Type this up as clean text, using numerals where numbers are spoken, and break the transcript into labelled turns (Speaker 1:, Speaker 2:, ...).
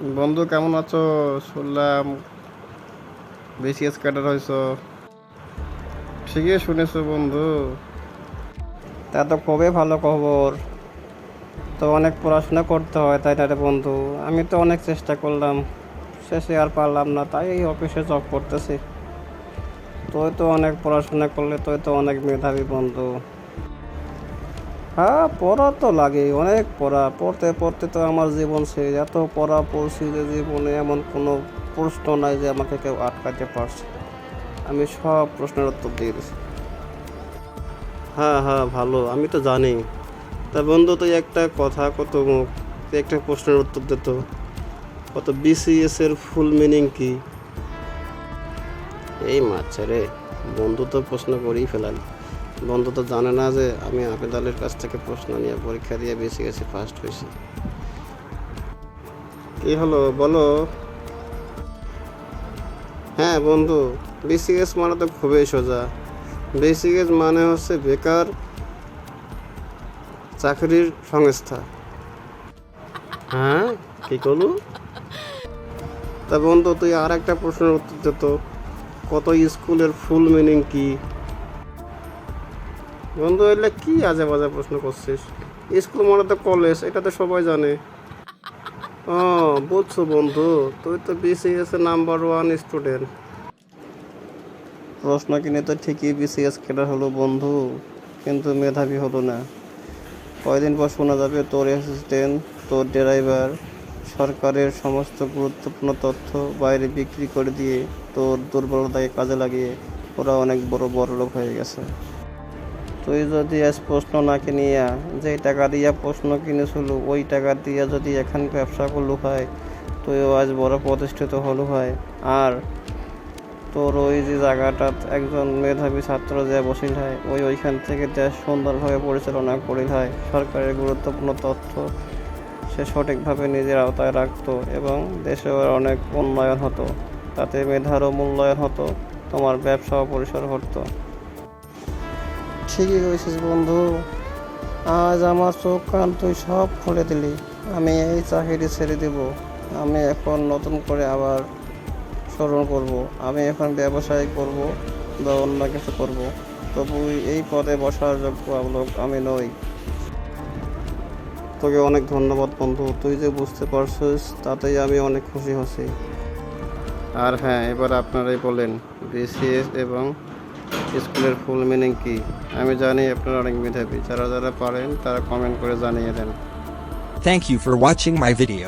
Speaker 1: বন্ধু কেমন আছো? শুনলাম বিসিএস ক্যাডার হয়েছো। ঠিকই শুনেছো বন্ধু। তা তো খুবই ভালো খবর। তো অনেক পড়াশোনা করতে হয় তাই না রে বন্ধু? আমি তো অনেক চেষ্টা করলাম, শেষে আর পারলাম না, তাই এই অফিসে জব করতেছি। তুই তো অনেক পড়াশোনা করলে, তুই তো অনেক মেধাবী বন্ধু। হ্যাঁ, পড়া তো লাগে, অনেক পড়া। পড়তে পড়তে তো আমার জীবন শেষ। এত পড়া পড়ছি যে জীবনে এমন কোনো প্রশ্ন নাই যে আমাকে কেউ আটকাতে পারছে। আমি সব প্রশ্নের উত্তর দিয়ে দিছি। হ্যাঁ হ্যাঁ, ভালো, আমি তো জানি। তা বন্ধু, তুই একটা কথা কত মুখ, তুই একটা প্রশ্নের উত্তর দিত কত, বিসিএস এর ফুল মিনিং কি? এই মাছ রে, বন্ধু তো প্রশ্ন করেই ফেলাল। বন্ধু তো জানে না যে আমি হাফেজ আলীর কাছ থেকে প্রশ্ন নিয়ে পরীক্ষা দিয়ে বিসিএসে ফার্স্ট হয়েছি। কি হলো বলো? হ্যাঁ বন্ধু, বিসিএস মানে তো খুবই সোজা। বিসিএস মানে হচ্ছে বেকার চাকরির সংস্থা। হ্যাঁ, কি করলু? তা বন্ধু, তুই আর একটা প্রশ্নের উত্তর দিত কত, স্কুলের ফুল মিনিং কি? বন্ধু, এলে কি আজে বাজে প্রশ্ন করছিস? স্কুল মানে তো কলেজ, এটা তো সবাই জানে। ও, বুঝছো বন্ধু, তুই তো বিসিএস এর নাম্বার 1 স্টুডেন্ট। প্রশ্ন কিনে তো ঠিকই বিসিএস ক্যাডার হলো বন্ধু, কিন্তু মেধাবী হলো না। কয়দিন পর শোনা যাবে তোর অ্যাসিস্ট্যান্ট, তোর ড্রাইভার সরকারের সমস্ত গুরুত্বপূর্ণ তথ্য বাইরে বিক্রি করে দিয়ে তোর দুর্বলতাকে কাজে লাগিয়ে ওরা অনেক বড় লোক হয়ে গেছে। তুই যদি আজ প্রশ্ন না কিনিয়া, যেই টাকা দিয়া প্রশ্ন কিনেছিল ওই টাকা দিয়া যদি এখন ব্যবসা করলু হয়, তুইও আজ বড় প্রতিষ্ঠিত হলু হয়। আর তোর ওই যে জায়গাটা একজন মেধাবী ছাত্র যে বসিল হয়, ওইখান থেকে দেশ সুন্দরভাবে পরিচালনা করিল হয়। সরকারের গুরুত্বপূর্ণ তথ্য সে সঠিকভাবে নিজের আওতায় রাখতো এবং দেশের অনেক উন্নয়ন হতো। তাতে মেধারও মূল্যায়ন হতো, তোমার ব্যবসাও পরিসর হতো। ঠিকই কইছিস বন্ধু, আজ আমার চোখ কান তুই সব খুলে দিলি। আমি এই চাকরি ছেড়ে দেব। আমি এখন নতুন করে আবার স্মরণ করব। আমি এখন ব্যবসায় করব বা অন্য কিছু করব। তবু এই পদে বসার যোগ্য লোক আমি নই। তোকে অনেক ধন্যবাদ বন্ধু, তুই যে বুঝতে পারছিস তাতেই আমি অনেক খুশি হচ্ছি। আর হ্যাঁ, এবার আপনারাই বলেন বিসিএস এবং স্কুলের ফুল মিনিং কি? আমি জানি আপনারা অনেক মেধাবী, যারা যারা পারেন তারা কমেন্ট করে জানিয়ে দেন।
Speaker 2: Thank you for watching my video.